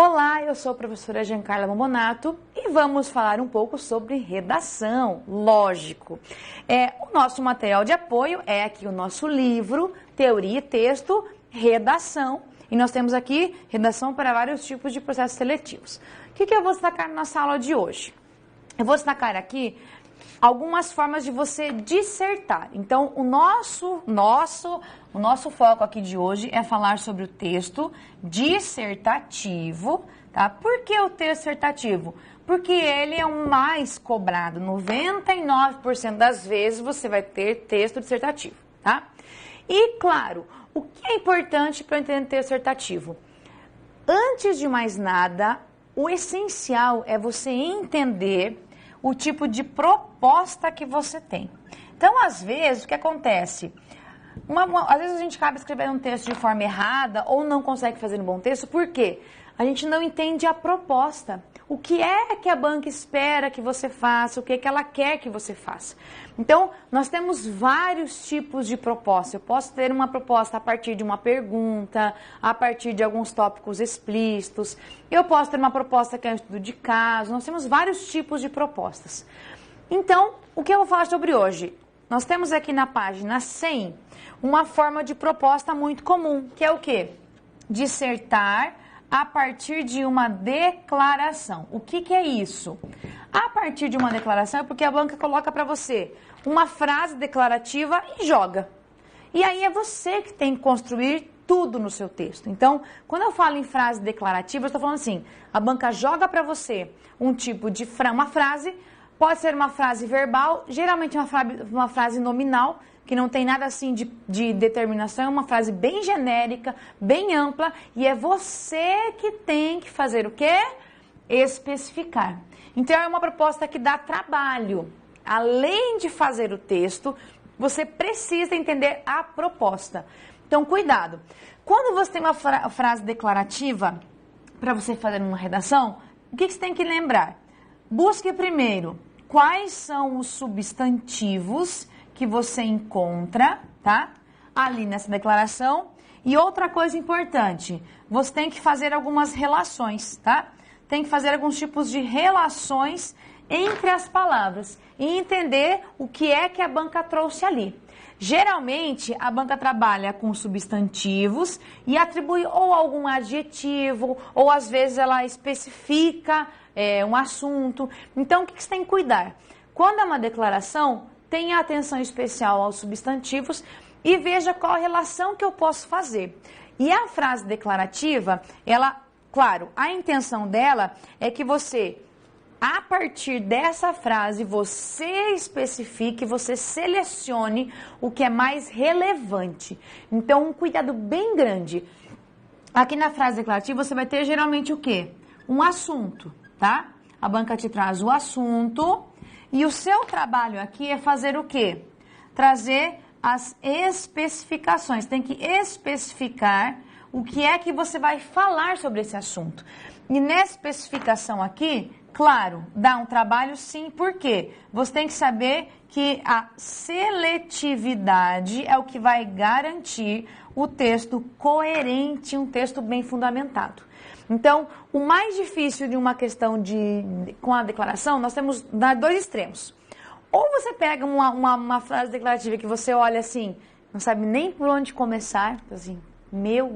Olá, eu sou a professora Giancarla Momonato e vamos falar um pouco sobre redação, lógico. O nosso material de apoio é aqui o nosso livro, Teoria e Texto, Redação. E nós temos aqui redação para vários tipos de processos seletivos. O que eu vou destacar na nossa aula de hoje? Eu vou destacar aqui algumas formas de você dissertar. Então, o nosso foco aqui de hoje é falar sobre o texto dissertativo, tá? Por que o texto dissertativo? Porque ele é o mais cobrado. 99% das vezes você vai ter texto dissertativo, tá? E, claro, o que é importante para entender texto dissertativo? Antes de mais nada, o essencial é você entender o tipo de proposta que você tem. Então, às vezes, o que acontece? Às vezes a gente acaba escrevendo um texto de forma errada ou não consegue fazer um bom texto, por quê? A gente não entende a proposta. O que é que a banca espera que você faça, o que é que ela quer que você faça. Então, nós temos vários tipos de proposta. Eu posso ter uma proposta a partir de uma pergunta, a partir de alguns tópicos explícitos. Eu posso ter uma proposta que é um estudo de caso. Nós temos vários tipos de propostas. Então, o que eu vou falar sobre hoje? Nós temos aqui na página 100 uma forma de proposta muito comum, que é o quê? Dissertar a partir de uma declaração. O que é isso? A partir de uma declaração é porque a banca coloca para você uma frase declarativa e joga. E aí é você que tem que construir tudo no seu texto. Então, quando eu falo em frase declarativa, eu estou falando assim, a banca joga para você um tipo de uma frase, pode ser uma frase verbal, geralmente uma frase nominal, que não tem nada assim de determinação, é uma frase bem genérica, bem ampla, e é você que tem que fazer o quê? Especificar. Então, é uma proposta que dá trabalho. Além de fazer o texto, você precisa entender a proposta. Então, cuidado. Quando você tem uma frase declarativa para você fazer uma redação, o que você tem que lembrar? Busque primeiro quais são os substantivos que você encontra, tá? Ali nessa declaração. E outra coisa importante, você tem que fazer algumas relações, tá? Tem que fazer alguns tipos de relações entre as palavras e entender o que é que a banca trouxe ali. Geralmente, a banca trabalha com substantivos e atribui ou algum adjetivo, ou às vezes ela especifica um assunto. Então, o que você tem que cuidar? Quando é uma declaração, tenha atenção especial aos substantivos e veja qual a relação que eu posso fazer. E a frase declarativa, claro, a intenção dela é que você, a partir dessa frase, você especifique, você selecione o que é mais relevante. Então, um cuidado bem grande. Aqui na frase declarativa, você vai ter geralmente o quê? Um assunto, tá? A banca te traz o assunto. E o seu trabalho aqui é fazer o quê? Trazer as especificações. Tem que especificar o que é que você vai falar sobre esse assunto. E nessa especificação aqui, claro, dá um trabalho sim, por quê? Você tem que saber que a seletividade é o que vai garantir o texto coerente, um texto bem fundamentado. Então, o mais difícil de uma questão com a declaração, nós temos dois extremos. Ou você pega uma frase declarativa que você olha assim, não sabe nem por onde começar, assim,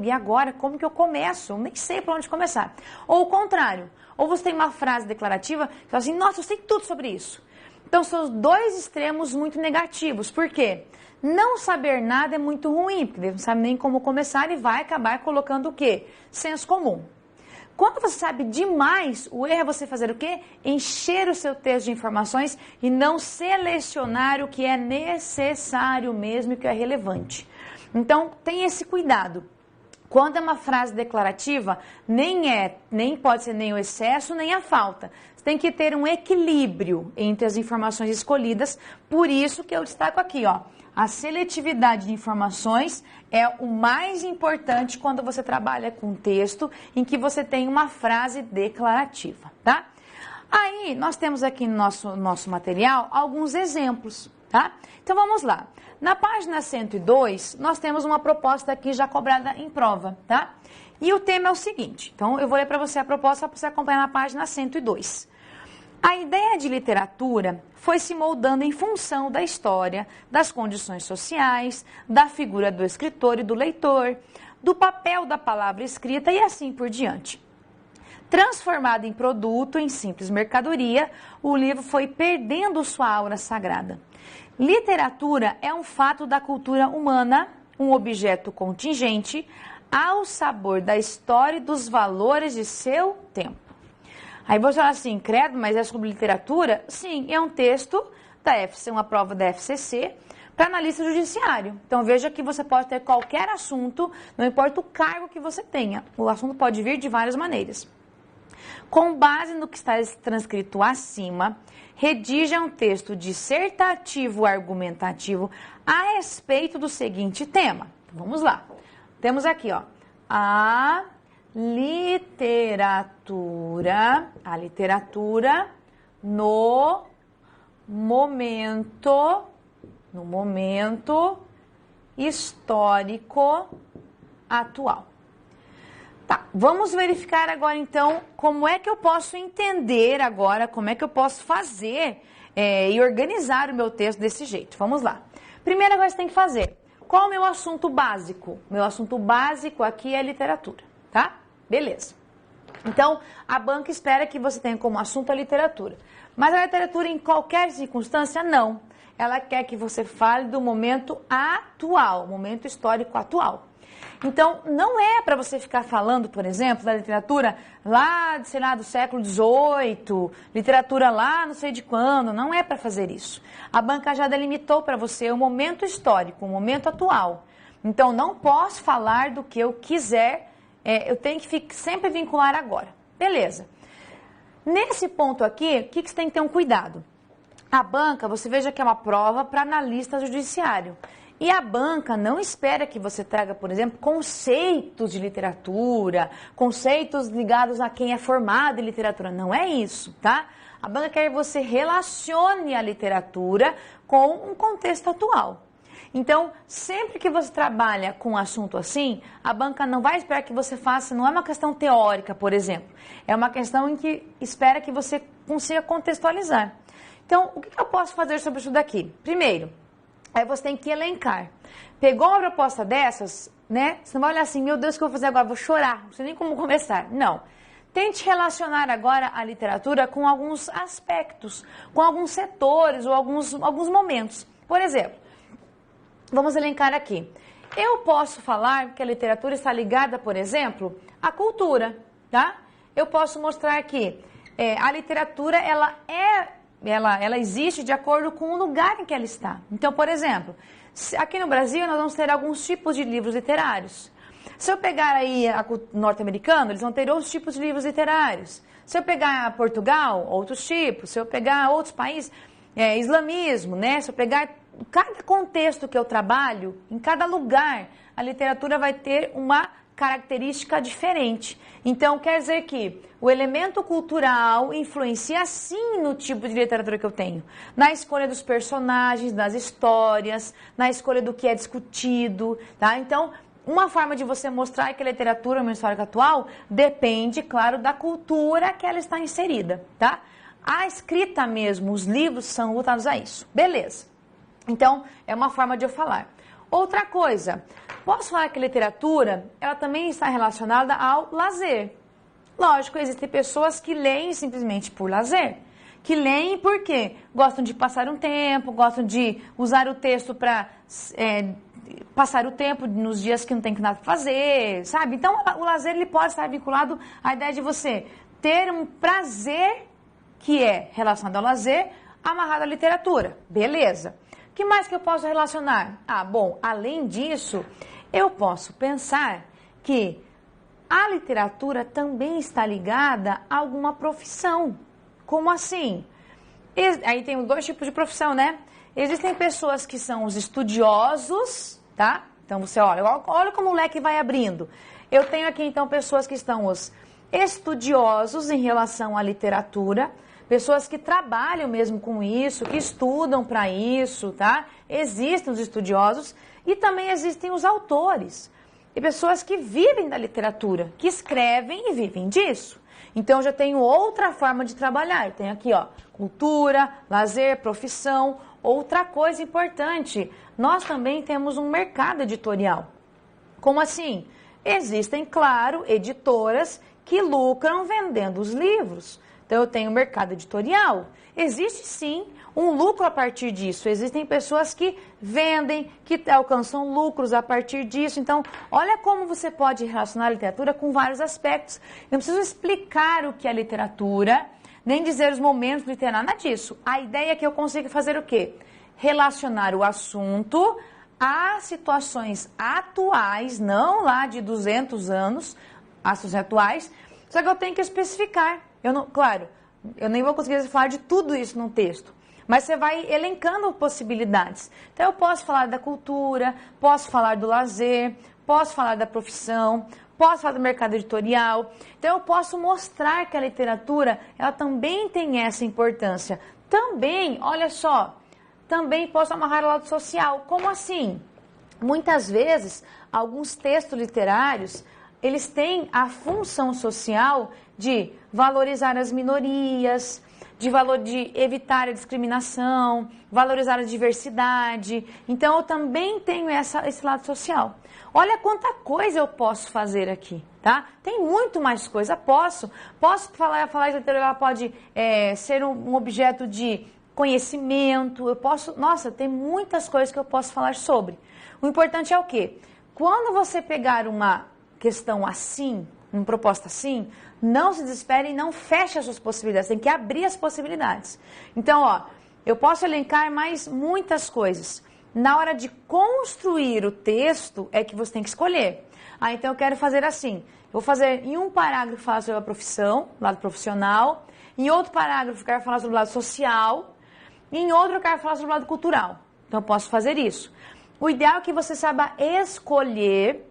e agora? Como que eu começo? Eu nem sei por onde começar. Ou o contrário, ou você tem uma frase declarativa que fala assim, nossa, eu sei tudo sobre isso. Então, são os dois extremos muito negativos. Por quê? Não saber nada é muito ruim, porque não sabe nem como começar e vai acabar colocando o quê? Senso comum. Quando você sabe demais, o erro é você fazer o quê? Encher o seu texto de informações e não selecionar o que é necessário mesmo e o que é relevante. Então, tenha esse cuidado. Quando é uma frase declarativa, nem pode ser nem o excesso, nem a falta. Você tem que ter um equilíbrio entre as informações escolhidas, por isso que eu destaco aqui, ó. A seletividade de informações é o mais importante quando você trabalha com texto em que você tem uma frase declarativa, tá? Aí, nós temos aqui no nosso material alguns exemplos, tá? tá? Então vamos lá. Na página 102, nós temos uma proposta aqui já cobrada em prova, tá? E o tema é o seguinte, então eu vou ler para você a proposta para você acompanhar na página 102. A ideia de literatura foi se moldando em função da história, das condições sociais, da figura do escritor e do leitor, do papel da palavra escrita e assim por diante. Transformado em produto, em simples mercadoria, o livro foi perdendo sua aura sagrada. Literatura é um fato da cultura humana, um objeto contingente, ao sabor da história e dos valores de seu tempo. Aí você fala assim, credo, mas é sobre literatura? Sim, é um texto da FCC, uma prova da FCC, para analista judiciário. Então veja que você pode ter qualquer assunto, não importa o cargo que você tenha, o assunto pode vir de várias maneiras. Com base no que está transcrito acima, redija um texto dissertativo argumentativo a respeito do seguinte tema. Então, vamos lá. Temos aqui, ó, a literatura no momento histórico atual. Tá, vamos verificar agora então como é que eu posso entender agora, como é que eu posso fazer e organizar o meu texto desse jeito. Vamos lá. Primeira coisa que você tem que fazer, qual é o meu assunto básico? Meu assunto básico aqui é literatura, tá? Beleza. Então, a banca espera que você tenha como assunto a literatura. Mas a literatura em qualquer circunstância, não. Ela quer que você fale do momento atual, momento histórico atual. Então, não é para você ficar falando, por exemplo, da literatura lá, sei lá, do século XVIII, literatura lá não sei de quando, não é para fazer isso. A banca já delimitou para você o momento histórico, o momento atual. Então, não posso falar do que eu quiser, eu tenho que sempre vincular agora. Beleza. Nesse ponto aqui, o que você tem que ter um cuidado? A banca, você veja que é uma prova para analista judiciário. E a banca não espera que você traga, por exemplo, conceitos de literatura, conceitos ligados a quem é formado em literatura. Não é isso, tá? A banca quer que você relacione a literatura com um contexto atual. Então, sempre que você trabalha com um assunto assim, a banca não vai esperar que você faça, não é uma questão teórica, por exemplo. É uma questão em que espera que você consiga contextualizar. Então, o que eu posso fazer sobre isso daqui? Primeiro, aí você tem que elencar. Pegou uma proposta dessas, né? Você não vai olhar assim, meu Deus, o que eu vou fazer agora? Vou chorar, não sei nem como começar. Não. Tente relacionar agora a literatura com alguns aspectos, com alguns setores ou alguns momentos. Por exemplo, vamos elencar aqui. Eu posso falar que a literatura está ligada, por exemplo, à cultura, tá? Eu posso mostrar que a literatura, ela existe de acordo com o lugar em que ela está. Então, por exemplo, aqui no Brasil nós vamos ter alguns tipos de livros literários. Se eu pegar aí o norte-americano, eles vão ter outros tipos de livros literários. Se eu pegar Portugal, outros tipos. Se eu pegar outros países, islamismo, né? Se eu pegar cada contexto que eu trabalho, em cada lugar, a literatura vai ter uma característica diferente. Então, quer dizer que o elemento cultural influencia sim no tipo de literatura que eu tenho. Na escolha dos personagens, das histórias, na escolha do que é discutido, tá? Então, uma forma de você mostrar que a literatura, uma história atual, depende, claro, da cultura que ela está inserida, tá? A escrita mesmo, os livros são voltados a isso. Beleza. Então, é uma forma de eu falar. Outra coisa, posso falar que a literatura, ela também está relacionada ao lazer. Lógico, existem pessoas que leem simplesmente por lazer. Que leem porque gostam de passar um tempo, gostam de usar o texto para passar o tempo nos dias que não tem nada para fazer, sabe? Então, o lazer ele pode estar vinculado à ideia de você ter um prazer que é relacionado ao lazer, amarrado à literatura. Beleza. O que mais que eu posso relacionar? Bom, além disso, eu posso pensar que a literatura também está ligada a alguma profissão. Como assim? Aí tem dois tipos de profissão, né? Existem pessoas que são os estudiosos, tá? Então você olha como o leque vai abrindo. Eu tenho aqui então pessoas que estão os estudiosos em relação à literatura, pessoas que trabalham mesmo com isso, que estudam para isso, tá? Existem os estudiosos e também existem os autores. E pessoas que vivem da literatura, que escrevem e vivem disso. Então, eu já tenho outra forma de trabalhar. Eu tenho aqui, ó, cultura, lazer, profissão. Outra coisa importante, nós também temos um mercado editorial. Como assim? Existem, claro, editoras que lucram vendendo os livros. Então, eu tenho mercado editorial. Existe, sim, um lucro a partir disso. Existem pessoas que vendem, que alcançam lucros a partir disso. Então, olha como você pode relacionar a literatura com vários aspectos. Eu não preciso explicar o que é literatura, nem dizer os momentos literários, nada disso. A ideia é que eu consiga fazer o quê? Relacionar o assunto a situações atuais, não lá de 200 anos, as situações atuais, só que eu tenho que especificar. Claro, eu nem vou conseguir falar de tudo isso no texto, mas você vai elencando possibilidades. Então, eu posso falar da cultura, posso falar do lazer, posso falar da profissão, posso falar do mercado editorial. Então, eu posso mostrar que a literatura, ela também tem essa importância. Também, olha só, também posso amarrar o lado social. Como assim? Muitas vezes, alguns textos literários, eles têm a função social de valorizar as minorias, de evitar a discriminação, valorizar a diversidade. Então, eu também tenho esse lado social. Olha quanta coisa eu posso fazer aqui, tá? Tem muito mais coisa. Posso falar que a literatura pode ser um objeto de conhecimento. Nossa, tem muitas coisas que eu posso falar sobre. O importante é o quê? Quando você pegar uma questão assim, uma proposta assim, não se desespere e não feche as suas possibilidades. Tem que abrir as possibilidades. Então, ó, eu posso elencar mais muitas coisas. Na hora de construir o texto, é que você tem que escolher. Então eu quero fazer assim. Eu vou fazer em um parágrafo falar sobre a profissão, lado profissional. Em outro parágrafo eu quero falar sobre o lado social. E em outro eu quero falar sobre o lado cultural. Então eu posso fazer isso. O ideal é que você saiba escolher,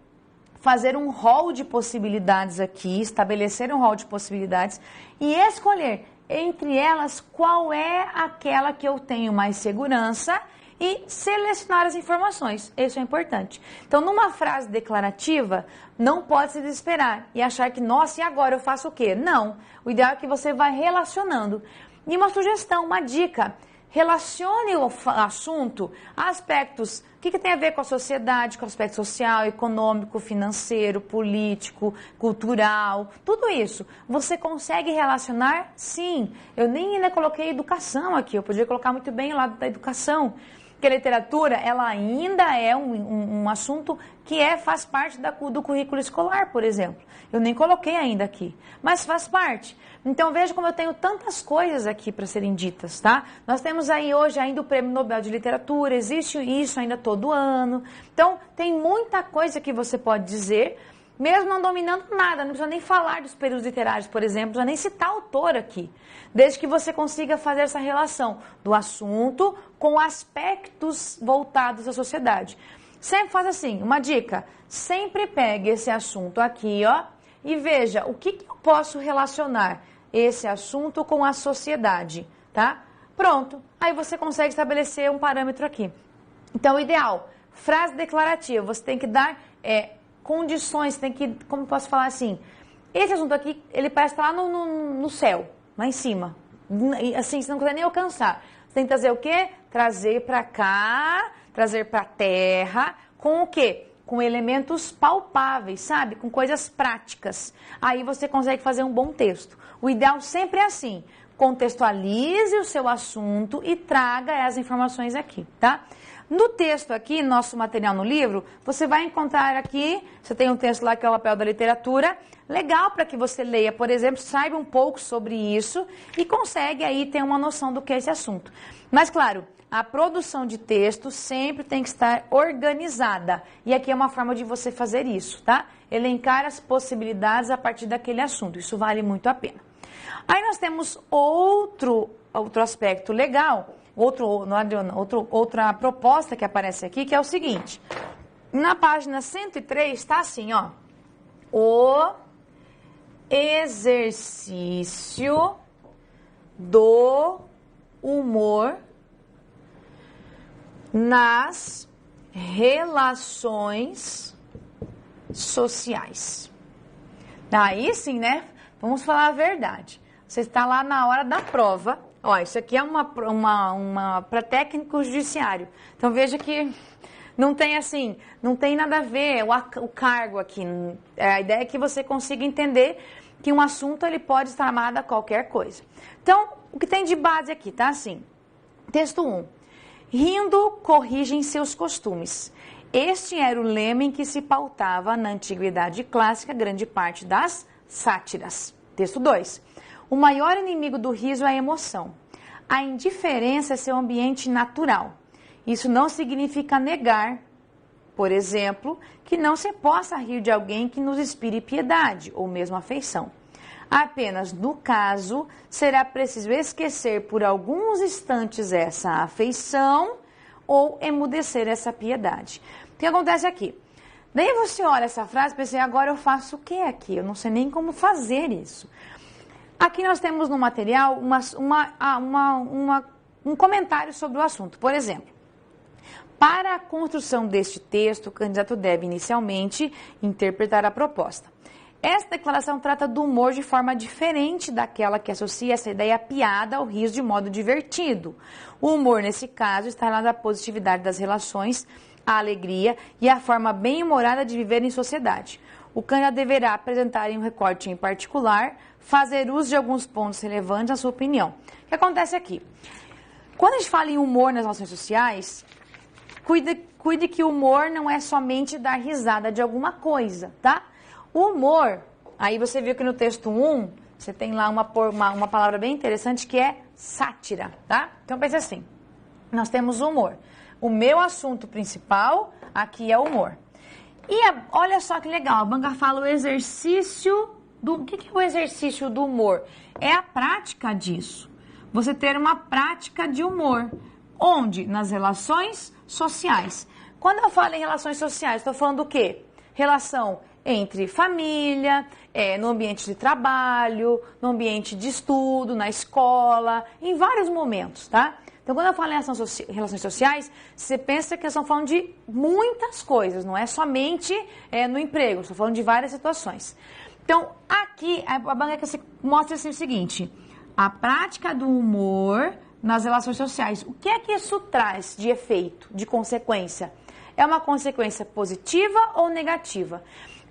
fazer um rol de possibilidades aqui, estabelecer um rol de possibilidades e escolher entre elas qual é aquela que eu tenho mais segurança e selecionar as informações. Isso é importante. Então, numa frase declarativa, não pode se desesperar e achar que, nossa, e agora eu faço o quê? Não. O ideal é que você vá relacionando. E uma sugestão, uma dica. Relacione o assunto a aspectos, o que tem a ver com a sociedade, com o aspecto social, econômico, financeiro, político, cultural, tudo isso. Você consegue relacionar? Sim. Eu nem ainda coloquei educação aqui, eu podia colocar muito bem o lado da educação. Porque a literatura, ela ainda é um assunto que faz parte do currículo escolar, por exemplo. Eu nem coloquei ainda aqui, mas faz parte. Então, veja como eu tenho tantas coisas aqui para serem ditas, tá? Nós temos aí hoje ainda o Prêmio Nobel de Literatura, existe isso ainda todo ano. Então, tem muita coisa que você pode dizer, mesmo não dominando nada, não precisa nem falar dos períodos literários, por exemplo, não precisa nem citar autor aqui, desde que você consiga fazer essa relação do assunto com aspectos voltados à sociedade. Sempre faz assim, uma dica, sempre pegue esse assunto aqui, ó, e veja o que eu posso relacionar esse assunto com a sociedade, tá? Pronto, aí você consegue estabelecer um parâmetro aqui. Então, o ideal, frase declarativa, você tem que dar condições, tem que, como posso falar assim, esse assunto aqui, ele parece estar lá no céu, lá em cima, assim, você não consegue nem alcançar. Você tem que trazer o quê? Trazer para cá, trazer para a terra, com o quê? Com elementos palpáveis, sabe? Com coisas práticas. Aí você consegue fazer um bom texto. O ideal sempre é assim, contextualize o seu assunto e traga as informações aqui, tá? No texto aqui, nosso material no livro, você vai encontrar aqui, você tem um texto lá que é o papel da literatura, legal para que você leia, por exemplo, saiba um pouco sobre isso e consegue aí ter uma noção do que é esse assunto. Mas, claro, a produção de texto sempre tem que estar organizada. E aqui é uma forma de você fazer isso, tá? Elencar as possibilidades a partir daquele assunto. Isso vale muito a pena. Aí nós temos outro aspecto legal, outra proposta que aparece aqui, que é o seguinte. Na página 103 está assim, ó. O exercício do humor nas relações sociais. Daí sim, né? Vamos falar a verdade. Você está lá na hora da prova. Ó, isso aqui é para técnico judiciário. Então veja que não tem assim, não tem nada a ver o cargo aqui. A ideia é que você consiga entender que um assunto ele pode estar amarrado a qualquer coisa. Então, o que tem de base aqui, tá assim? Texto 1. Rindo, corrigem seus costumes. Este era o lema em que se pautava na antiguidade clássica grande parte das sátiras. Texto 2. O maior inimigo do riso é a emoção. A indiferença é seu ambiente natural. Isso não significa negar, por exemplo, que não se possa rir de alguém que nos inspire piedade ou mesmo afeição. Apenas, no caso, será preciso esquecer por alguns instantes essa afeição ou emudecer essa piedade. O que acontece aqui? Daí você olha essa frase e pensa, agora eu faço o que aqui? Eu não sei nem como fazer isso. Aqui nós temos no material um comentário sobre o assunto. Por exemplo, para a construção deste texto, o candidato deve inicialmente interpretar a proposta. Esta declaração trata do humor de forma diferente daquela que associa essa ideia à piada ao riso de modo divertido. O humor, nesse caso, está lá da positividade das relações, a alegria e a forma bem-humorada de viver em sociedade. O candidato deverá apresentar em um recorte em particular, fazer uso de alguns pontos relevantes na sua opinião. O que acontece aqui? Quando a gente fala em humor nas relações sociais, cuide que o humor não é somente dar risada de alguma coisa, tá? O humor, aí você viu que no texto 1, você tem lá uma palavra bem interessante que é sátira, tá? Então pensa assim, nós temos o humor. O meu assunto principal aqui é o humor. E olha só que legal, a banca fala o exercício do... O que é o exercício do humor? É a prática disso. Você ter uma prática de humor. Onde? Nas relações sociais. Quando eu falo em relações sociais, estou falando do quê? Relação entre família, no ambiente de trabalho, no ambiente de estudo, na escola, em vários momentos, tá? Então, quando eu falo em relações sociais, você pensa que nós estamos falando de muitas coisas, não é somente no emprego, estou falando de várias situações. Então, aqui, a banca mostra assim, o seguinte, a prática do humor nas relações sociais. O que é que isso traz de efeito, de consequência? É uma consequência positiva ou negativa?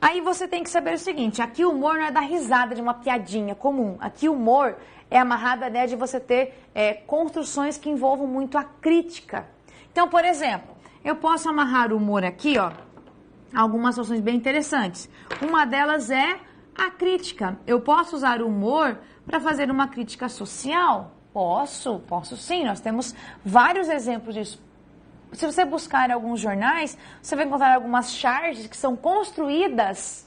Aí você tem que saber o seguinte, aqui o humor não é dar risada de uma piadinha comum. Aqui o humor é amarrado à ideia de você ter construções que envolvam muito a crítica. Então, por exemplo, eu posso amarrar o humor aqui, ó, algumas situações bem interessantes. Uma delas é a crítica. Eu posso usar o humor para fazer uma crítica social? Posso sim. Nós temos vários exemplos disso. Se você buscar em alguns jornais, você vai encontrar algumas charges que são construídas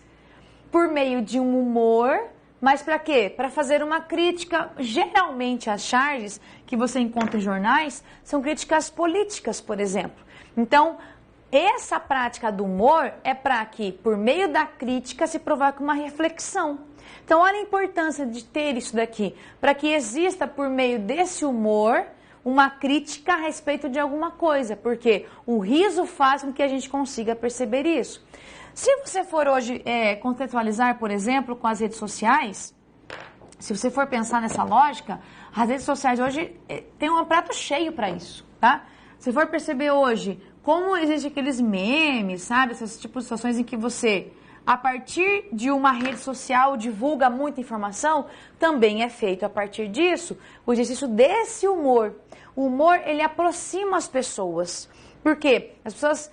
por meio de um humor, mas para quê? Para fazer uma crítica. Geralmente as charges que você encontra em jornais são críticas políticas, por exemplo. Então, essa prática do humor é para que, por meio da crítica, se provoque uma reflexão. Então, olha a importância de ter isso daqui, para que exista, por meio desse humor, uma crítica a respeito de alguma coisa, porque o riso faz com que a gente consiga perceber isso. Se você for hoje contextualizar, por exemplo, com as redes sociais, se você for pensar nessa lógica, as redes sociais hoje tem um prato cheio para isso, tá? Se for perceber hoje como existem aqueles memes, sabe? Esses tipos de situações em que você, a partir de uma rede social, divulga muita informação, também é feito a partir disso o exercício desse humor. O humor, ele aproxima as pessoas. Por quê? As pessoas,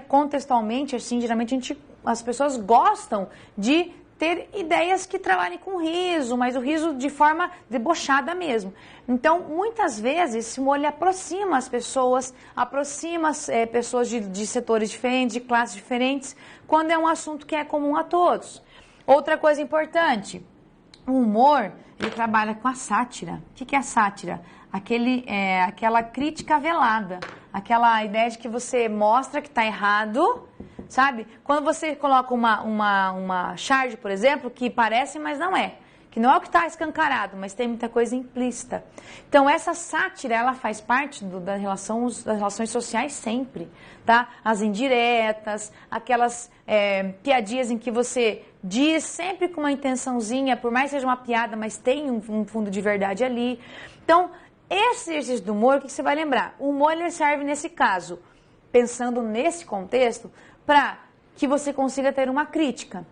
contextualmente, assim, geralmente as pessoas gostam de ter ideias que trabalhem com riso, mas o riso de forma debochada mesmo. Então, muitas vezes, esse humor ele aproxima as pessoas, aproxima pessoas de setores diferentes, de classes diferentes, quando é um assunto que é comum a todos. Outra coisa importante, o humor, ele trabalha com a sátira. O que é a sátira? Aquela crítica velada, aquela ideia de que você mostra que está errado, sabe? Quando você coloca uma charge, por exemplo, que parece, mas não é. que não é o que está escancarado, mas tem muita coisa implícita. Então, essa sátira, ela faz parte das relações sociais sempre, tá? As indiretas, aquelas piadinhas em que você diz sempre com uma intençãozinha, por mais que seja uma piada, mas tem um fundo de verdade ali. Então, esse exercício do humor, o que você vai lembrar? O humor, ele serve nesse caso, pensando nesse contexto, para que você consiga ter uma crítica.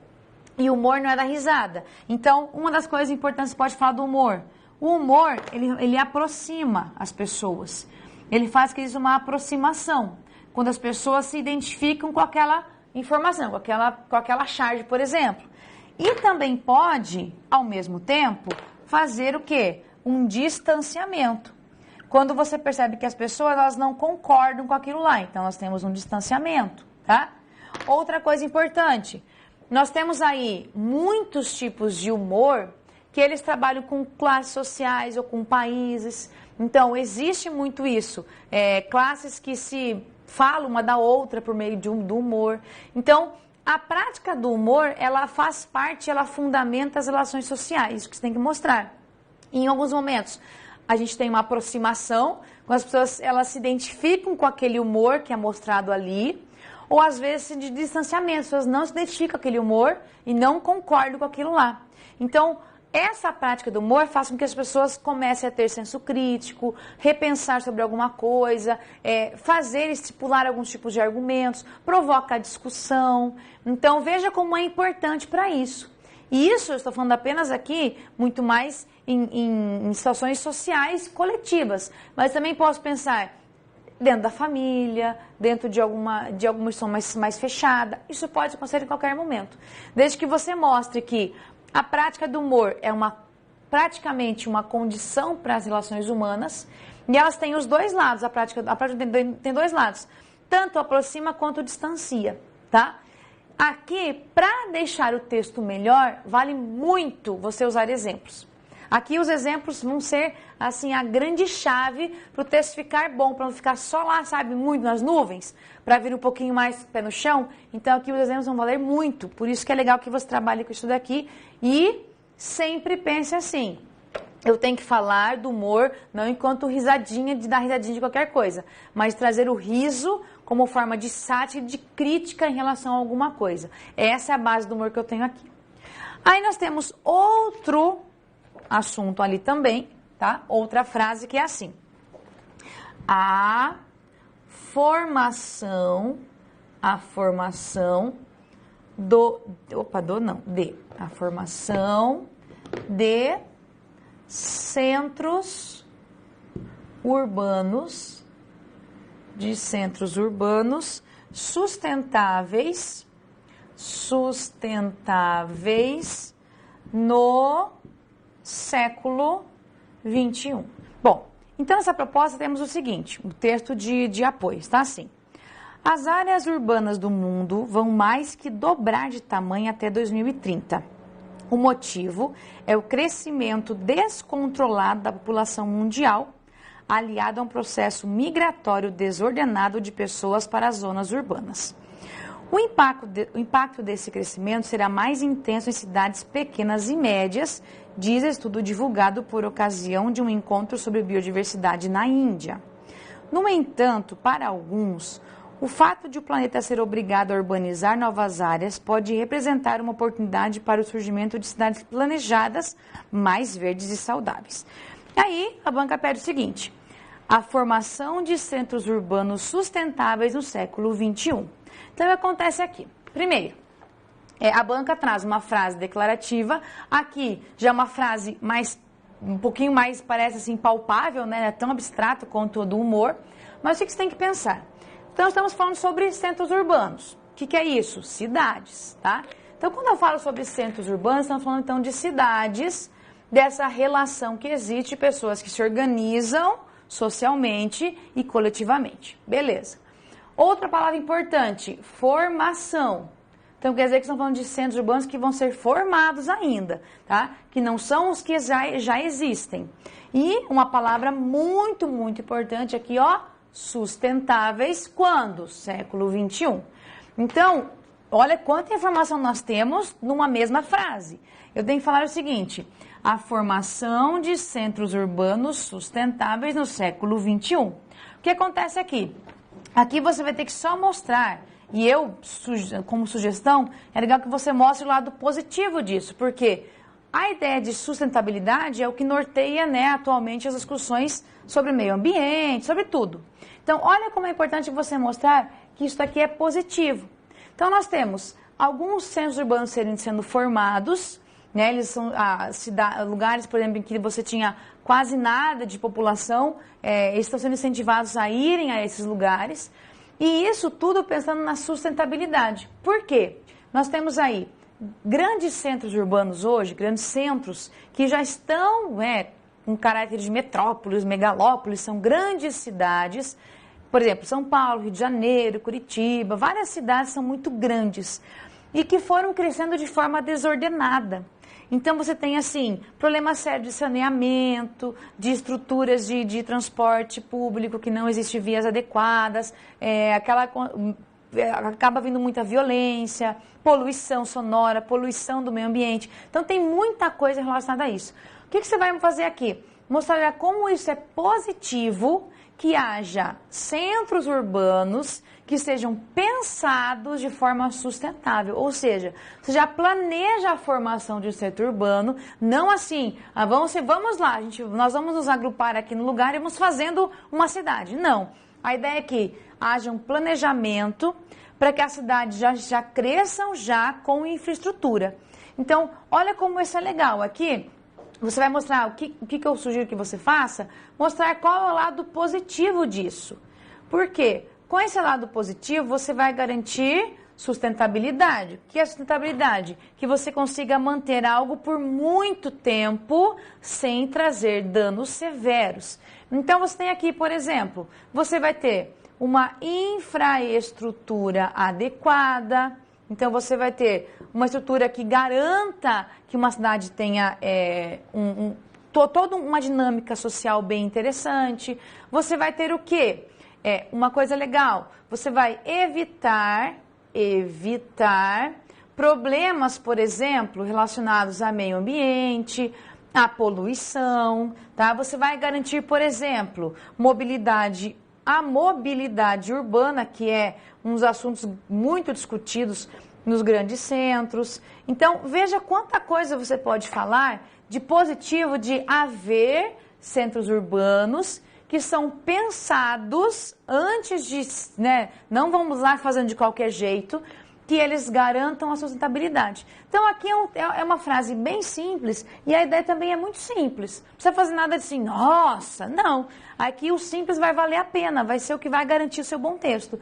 E o humor não é da risada. Então, uma das coisas importantes que você pode falar do humor. O humor, ele aproxima as pessoas. Ele faz que exista uma aproximação. Quando as pessoas se identificam com aquela informação, com aquela charge, por exemplo. E também pode, ao mesmo tempo, fazer o quê? Um distanciamento. Quando você percebe que as pessoas elas não concordam com aquilo lá. Então, nós temos um distanciamento, tá? Outra coisa importante. Nós temos aí muitos tipos de humor que eles trabalham com classes sociais ou com países. Então, existe muito isso. Classes que se falam uma da outra por meio do humor. Então, a prática do humor, ela faz parte, ela fundamenta as relações sociais. Isso que você tem que mostrar. Em alguns momentos, a gente tem uma aproximação, quando as pessoas elas se identificam com aquele humor que é mostrado ali. Ou às vezes de distanciamento, as pessoas não se identificam com aquele humor e não concordam com aquilo lá. Então, essa prática do humor faz com que as pessoas comecem a ter senso crítico, repensar sobre alguma coisa, estipular alguns tipos de argumentos, provoca discussão. Então, veja como é importante para isso. E isso eu estou falando apenas aqui, muito mais em situações sociais coletivas. Mas também posso pensar dentro da família, dentro de alguma instituição mais fechada. Isso pode acontecer em qualquer momento. Desde que você mostre que a prática do humor é praticamente uma condição para as relações humanas e elas têm os dois lados. A prática tem dois lados. Tanto aproxima quanto distancia, tá? Aqui, para deixar o texto melhor, vale muito você usar exemplos. Aqui os exemplos vão ser, assim, a grande chave para o texto ficar bom, para não ficar só lá, sabe, muito nas nuvens, para vir um pouquinho mais pé no chão. Então, aqui os exemplos vão valer muito. Por isso que é legal que você trabalhe com isso daqui e sempre pense assim. Eu tenho que falar do humor, não enquanto risadinha, de dar risadinha de qualquer coisa, mas trazer o riso como forma de sátira, de crítica em relação a alguma coisa. Essa é a base do humor que eu tenho aqui. Aí nós temos outro assunto ali também, tá? Outra frase que é assim. A formação de centros urbanos sustentáveis no século XXI. Bom, então nessa proposta temos o seguinte, o texto de apoio, está assim. As áreas urbanas do mundo vão mais que dobrar de tamanho até 2030. O motivo é o crescimento descontrolado da população mundial, aliado a um processo migratório desordenado de pessoas para as zonas urbanas. O impacto desse crescimento será mais intenso em cidades pequenas e médias, diz estudo divulgado por ocasião de um encontro sobre biodiversidade na Índia. No entanto, para alguns, o fato de o planeta ser obrigado a urbanizar novas áreas pode representar uma oportunidade para o surgimento de cidades planejadas, mais verdes e saudáveis. Aí, a banca pede o seguinte, a formação de centros urbanos sustentáveis no século XXI. Então, o que acontece aqui? Primeiro, a banca traz uma frase declarativa, aqui já é uma frase um pouquinho mais, parece assim, palpável, né? É tão abstrato quanto o do humor, mas o que você tem que pensar? Então, estamos falando sobre centros urbanos. O que é isso? Cidades, tá? Então, quando eu falo sobre centros urbanos, estamos falando então de cidades, dessa relação que existe de pessoas que se organizam socialmente e coletivamente. Beleza. Outra palavra importante, formação. Então, quer dizer que estamos falando de centros urbanos que vão ser formados ainda, tá? Que não são os que já existem. E uma palavra muito, muito importante aqui, ó, sustentáveis, quando? Século XXI. Então, olha quanta informação nós temos numa mesma frase. Eu tenho que falar o seguinte: a formação de centros urbanos sustentáveis no século XXI. O que acontece aqui? Aqui você vai ter que só mostrar, e eu, como sugestão, é legal que você mostre o lado positivo disso, porque a ideia de sustentabilidade é o que norteia, né, atualmente as discussões sobre meio ambiente, sobre tudo. Então, olha como é importante você mostrar que isso aqui é positivo. Então, nós temos alguns centros urbanos sendo formados, né, eles são lugares, por exemplo, em que você tinha quase nada de população, eles estão sendo incentivados a irem a esses lugares, e isso tudo pensando na sustentabilidade. Por quê? Nós temos aí grandes centros urbanos hoje, grandes centros que já estão com caráter de metrópoles, megalópolis, são grandes cidades. Por exemplo, São Paulo, Rio de Janeiro, Curitiba, várias cidades são muito grandes e que foram crescendo de forma desordenada. Então você tem assim, problemas sérios de saneamento, de estruturas de transporte público que não existem vias adequadas, acaba vindo muita violência, poluição sonora, poluição do meio ambiente. Então tem muita coisa relacionada a isso. O que você vai fazer aqui? Mostrar como isso é positivo, que haja centros urbanos que sejam pensados de forma sustentável. Ou seja, você já planeja a formação de um centro urbano, não assim, vamos lá, nós vamos nos agrupar aqui no lugar e vamos fazendo uma cidade. Não. A ideia é que haja um planejamento para que as cidades já cresçam já com infraestrutura. Então, olha como isso é legal. Aqui, você vai mostrar o que eu sugiro que você faça, mostrar qual é o lado positivo disso. Por quê? Com esse lado positivo, você vai garantir sustentabilidade. O que é sustentabilidade? Que você consiga manter algo por muito tempo sem trazer danos severos. Então, você tem aqui, por exemplo, você vai ter uma infraestrutura adequada. Então, você vai ter uma estrutura que garanta que uma cidade tenha toda uma dinâmica social bem interessante. Você vai ter o quê? Uma coisa legal, você vai evitar problemas, por exemplo, relacionados ao meio ambiente, à poluição, tá? Você vai garantir, por exemplo, a mobilidade urbana, que é um dos assuntos muito discutidos nos grandes centros. Então, veja quanta coisa você pode falar de positivo de haver centros urbanos que são pensados antes de, não vamos lá fazendo de qualquer jeito, que eles garantam a sustentabilidade. Então, aqui é uma frase bem simples e a ideia também é muito simples. Não precisa fazer nada assim, nossa, não. Aqui o simples vai valer a pena, vai ser o que vai garantir o seu bom texto.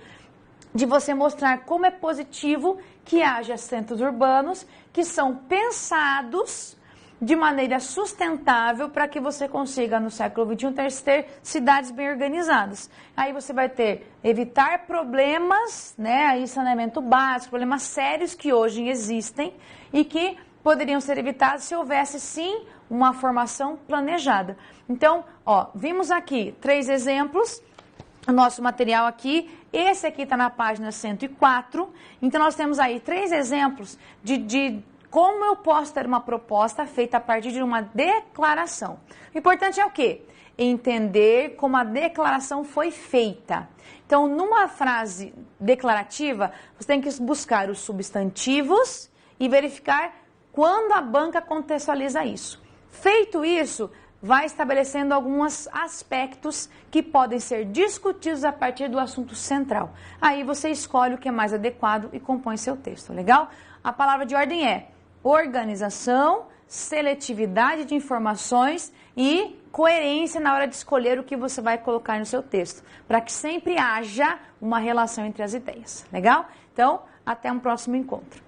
De você mostrar como é positivo que haja centros urbanos que são pensados de maneira sustentável para que você consiga, no século XXI, ter cidades bem organizadas. Aí você vai evitar problemas, aí saneamento básico, problemas sérios que hoje existem e que poderiam ser evitados se houvesse, sim, uma formação planejada. Então, vimos aqui 3 exemplos. O nosso material aqui, esse aqui está na página 104. Então, nós temos aí 3 exemplos de como eu posso ter uma proposta feita a partir de uma declaração. O importante é o quê? Entender como a declaração foi feita. Então, numa frase declarativa, você tem que buscar os substantivos e verificar quando a banca contextualiza isso. Feito isso, vai estabelecendo alguns aspectos que podem ser discutidos a partir do assunto central. Aí você escolhe o que é mais adequado e compõe seu texto, legal? A palavra de ordem é organização, seletividade de informações e coerência na hora de escolher o que você vai colocar no seu texto, para que sempre haja uma relação entre as ideias, legal? Então, até um próximo encontro.